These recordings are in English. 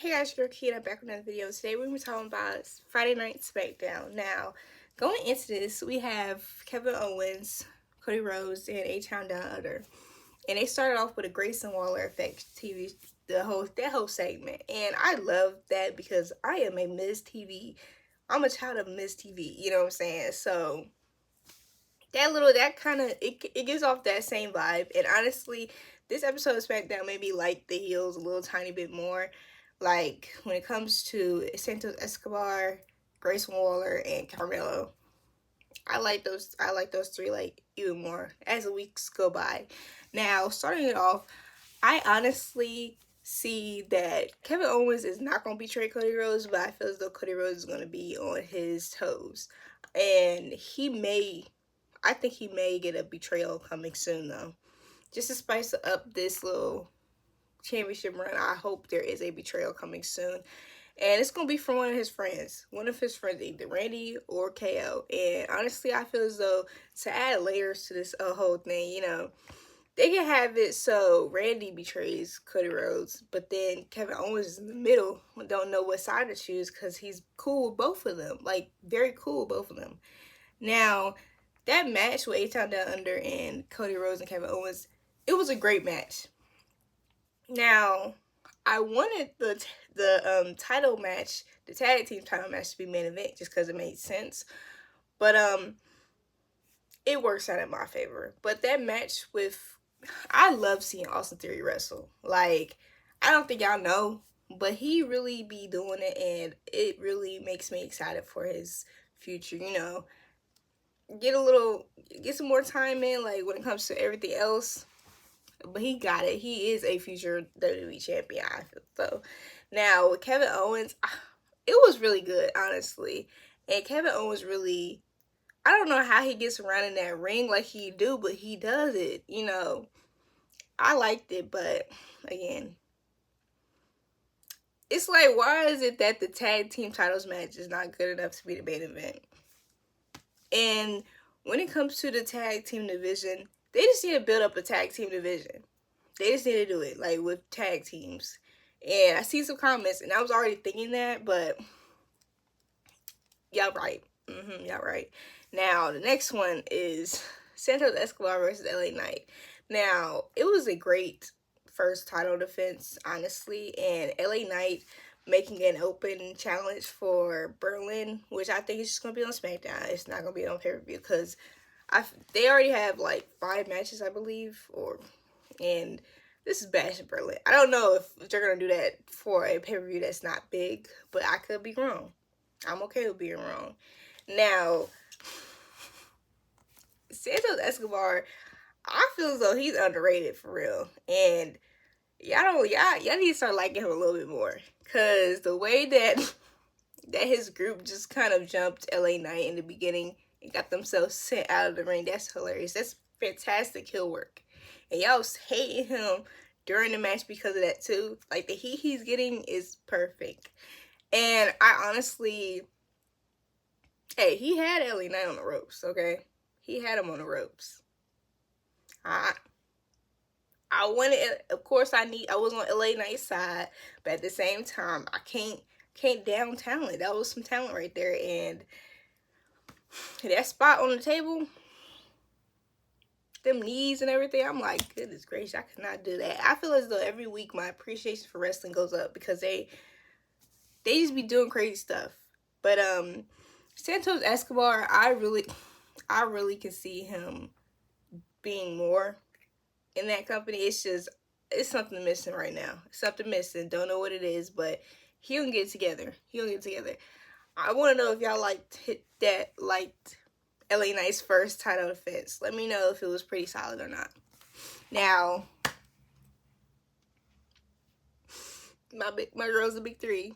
Hey guys, your Key and I'm back with another video. Today we're going to be talking about Friday Night SmackDown. Now, going into this, we have Kevin Owens, Cody Rhodes, and A-Town Down Under. And they started off with a Grayson Waller effect TV, that whole segment. And I love that because I am a Miz TV. I'm a child of Miz TV, you know what I'm saying? So that kind of it gives off that same vibe. And honestly, this episode of SmackDown made me like the heels a little tiny bit more. Like when it comes to Santos Escobar, Grayson Waller, and Carmelo, I like those three like even more as the weeks go by. Now, starting it off, I honestly see that Kevin Owens is not going to betray Cody Rhodes, but I feel as though Cody Rhodes is going to be on his toes. And I think he may get a betrayal coming soon, though. Just to spice up this little championship run, I hope there is a betrayal coming soon. And it's going to be from one of his friends. One of his friends, either Randy or KO. And honestly, I feel as though to add layers to this whole thing, they can have it so Randy betrays Cody Rhodes, but then Kevin Owens is in the middle and don't know what side to choose because he's cool with both of them. Like, very cool with both of them. Now, that match with A-Town Down Under and Cody Rhodes and Kevin Owens, it was a great match. Now, I wanted the title match, the tag team title match, to be main event just because it made sense. But it works out in my favor. But that match I love seeing Austin Theory wrestle. Like, I don't think y'all know, but he really be doing it, and it really makes me excited for his future. Get some more time in, like when it comes to everything else. But he got it. He is a future WWE champion, I feel so. Now, with Kevin Owens, it was really good, honestly. And Kevin Owens really, I don't know how he gets around in that ring like he do, but he does it, I liked it, but again, it's like, why is it that the tag team titles match is not good enough to be the main event? And when it comes to the tag team division, they just need to build up a tag team division. They just need to do it, like, with tag teams. And I see some comments, and I was already thinking that, but y'all right. Y'all right. Now, the next one is Santos Escobar versus LA Knight. Now, it was a great first title defense, honestly, and LA Knight making an open challenge for Berlin, which I think is just going to be on SmackDown. It's not going to be on pay-per-view because they already have like 5 matches, I believe, and this is Bash in Berlin. I don't know if they're going to do that for a pay-per-view that's not big, but I could be wrong. I'm okay with being wrong. Now, Santos Escobar, I feel as though he's underrated for real. And y'all need to start liking him a little bit more. Because the way that his group just kind of jumped LA Knight in the beginning and got themselves sent out of the ring, that's hilarious. That's fantastic heel work. And y'all was hating him during the match because of that too. Like, the heat he's getting is perfect. And I honestly, hey, he had LA Knight on the ropes, okay? He had him on the ropes. I wanted, of course, I was on LA Knight's side, but at the same time, I can't down talent. That was some talent right there, and that spot on the table, them knees and everything, I'm like, goodness gracious, I could not do that. I feel as though every week my appreciation for wrestling goes up because they just be doing crazy stuff. But Santos Escobar, I really can see him being more in that company. It's something missing right now. Something missing. Don't know what it is, but he'll get it together. I want to know if y'all liked LA Knight's first title defense. Let me know if it was pretty solid or not. Now, my girls, the Big Three,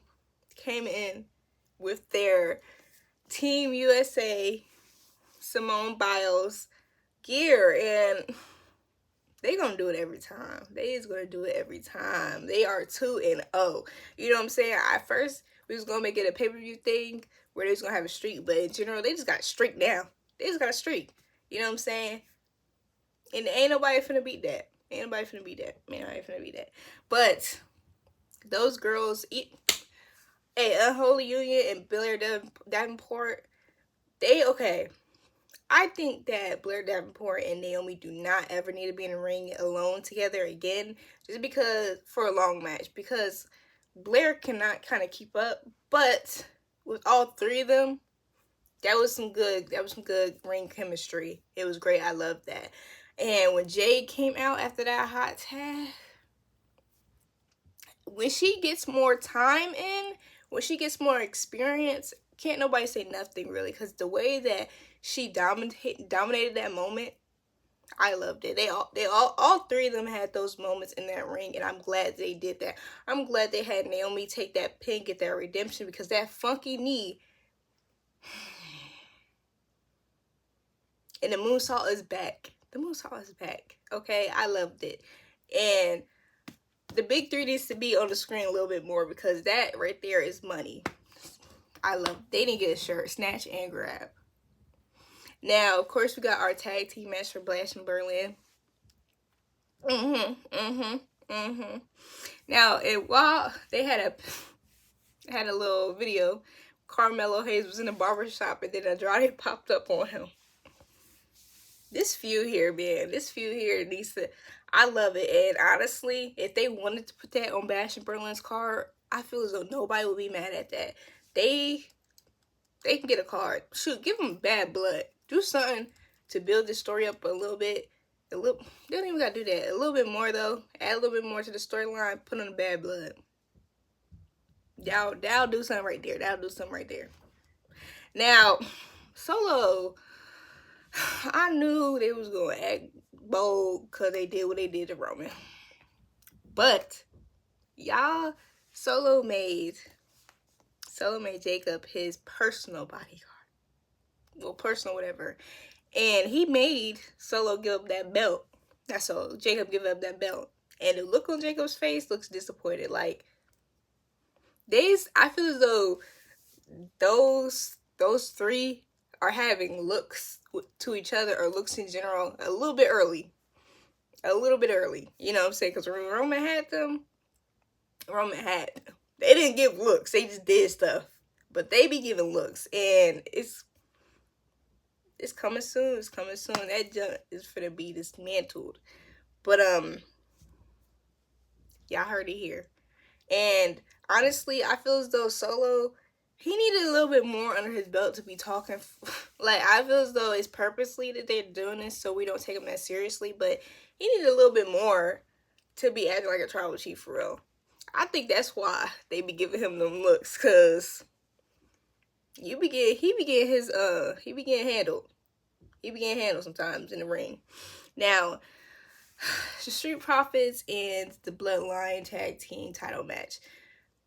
came in with their Team USA Simone Biles gear, and they gonna do it every time. They is gonna do it every time. They are 2-0. You know what I'm saying? At first, we was gonna make it a pay-per-view thing where they was gonna have a streak, but in general, they just got a streak now. They just got a streak. You know what I'm saying? And ain't nobody finna beat that. But Those girls, Unholy Union and Blair Davenport, okay. I think that Blair Davenport and Naomi do not ever need to be in the ring alone together again, just because, for a long match, because Blair cannot kind of keep up. But with all three of them, that was some good ring chemistry. It was great. I loved that. And when Jade came out after that hot tag, when she gets more time in, when she gets more experience, can't nobody say nothing really, because the way that she dominated that moment, I loved it. All three of them had those moments in that ring, and I'm glad they did that. I'm glad they had Naomi take that pin, get that redemption, because that funky knee and the moonsault is back. The moonsault is back. Okay, I loved it, and the big three needs to be on the screen a little bit more, because that right there is money. I love it. They didn't get a shirt, snatch and grab. Now, of course, we got our tag team match for Blash and Berlin. Now, while they had a little video, Carmelo Hayes was in the barbershop, and then Andrade popped up on him. This feud here, man, needs to, I love it. And honestly, if they wanted to put that on Bash and Berlin's card, I feel as though nobody would be mad at that. They can get a card. Shoot, give them Bad Blood. Do something to build this story up a little bit. They don't even gotta do that. A little bit more though. Add a little bit more to the storyline. Put on the Bad Blood. That'll do something right there. Now, Solo, I knew they was gonna act bold because they did what they did to Roman. But y'all, Solo made Jacob his personal bodyguard. Well, personal, whatever. And he made Solo give up that belt. That's all. Jacob give up that belt. And the look on Jacob's face looks disappointed. Like, I feel as though those three are having looks to each other, or looks in general, a little bit early. You know what I'm saying? Because when Roman had them, they didn't give looks. They just did stuff. But they be giving looks. And it's coming soon. That junk is finna be dismantled. But, y'all heard it here. And honestly, I feel as though Solo, he needed a little bit more under his belt to be talking. Like, I feel as though it's purposely that they're doing this so we don't take him that seriously. But he needed a little bit more to be acting like a tribal chief for real. I think that's why they be giving him them looks, because he be getting handled. He be getting handled sometimes in the ring. Now, the Street Profits and the Bloodline tag team title match.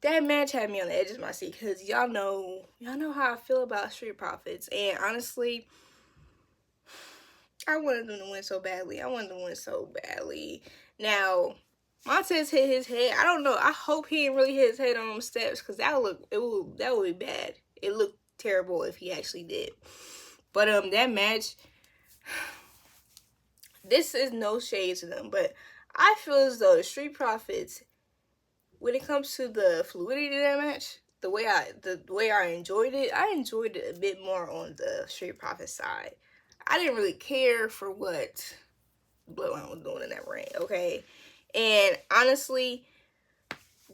That match had me on the edge of my seat, because y'all know how I feel about Street Profits. And honestly, I wanted them to win so badly. Now, Montez hit his head. I don't know. I hope he didn't really hit his head on them steps, because that would be bad. It looked terrible if he actually did. But that match, this is no shade to them, but I feel as though the Street Profits, when it comes to the fluidity of that match, the way I enjoyed it a bit more on the Street Profits side. I didn't really care for what Bloodline was doing in that ring, okay? And honestly,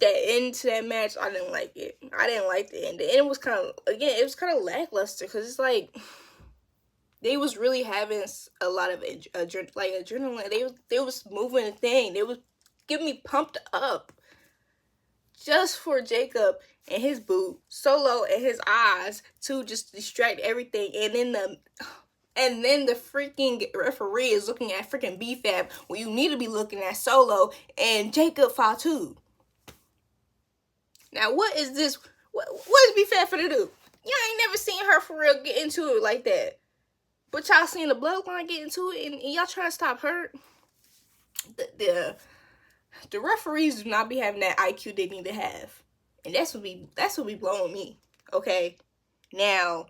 that end to that match, I didn't like it. I didn't like the end. The end was kind of lackluster, because it's like they was really having a lot of adrenaline. They was moving the thing. They was getting me pumped up just for Jacob and his boo, Solo and his eyes to just distract everything. And then the freaking referee is looking at freaking BFAB when you need to be looking at Solo and Jacob Fatu. Now, what is this? What is BFAB finna do? Y'all ain't never seen her for real get into it like that. But y'all seen the Bloodline get into it, and y'all trying to stop her. The referees do not be having that IQ they need to have. And that's what be blowing me. Okay? Now,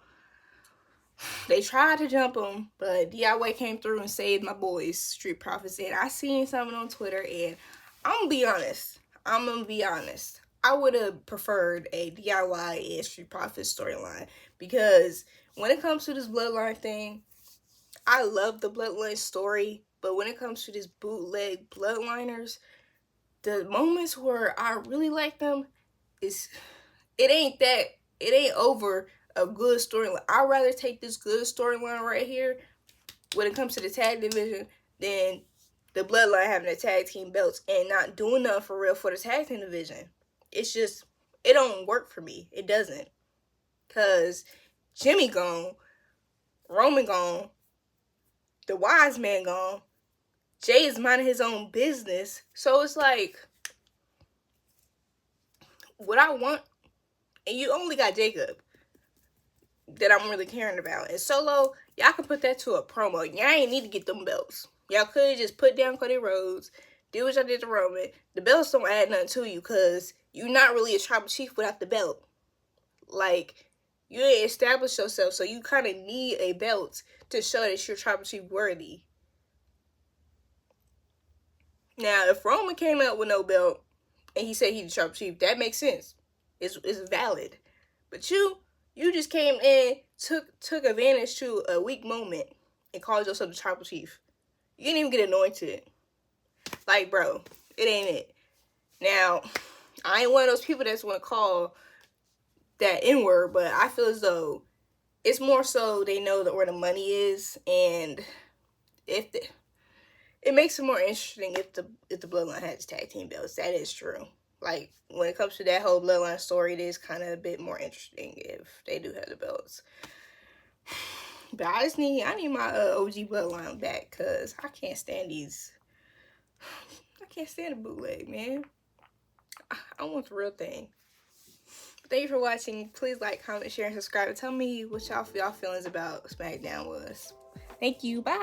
they tried to jump him, but DIY came through and saved my boys, Street Profits. And I seen something on Twitter, and I'm gonna be honest. I would have preferred a DIY and Street Profits storyline, because when it comes to this Bloodline thing, I love the Bloodline story, but when it comes to this bootleg Bloodliners, the moments where I really like them is it ain't over a good storyline. I'd rather take this good storyline right here when it comes to the tag division than the Bloodline having the tag team belts and not doing nothing for real for the tag team division. It's just, it don't work for me. It doesn't. Because Jimmy gone, Roman gone, the wise man gone, Jay is minding his own business. So it's like, what I want, and you only got Jacob that I'm really caring about. And Solo, y'all can put that to a promo. Y'all ain't need to get them belts. Y'all could just put down Cody Rhodes, do what y'all did to Roman. The belts don't add nothing to you because you're not really a tribal chief without the belt. Like, you ain't established yourself, so you kind of need a belt to show that you're tribal chief worthy. Now, if Roman came out with no belt and he said he's the tribal chief, that makes sense. It's valid. But you just came in, took advantage to a weak moment and called yourself the tribal chief. You didn't even get anointed. Like, bro, it ain't it. Now, I ain't one of those people that's want to call that N-word, but I feel as though it's more so they know that where the money is, and if it makes it more interesting if the Bloodline has tag team belts. That is true. Like, when it comes to that whole Bloodline story, it is kind of a bit more interesting if they do have the belts. But I need my OG Bloodline back, because I can't stand these. I can't stand the bootleg, man. I want the real thing. Thank you for watching. Please like, comment, share, and subscribe. And tell me what y'all feelings about SmackDown was. Thank you. Bye.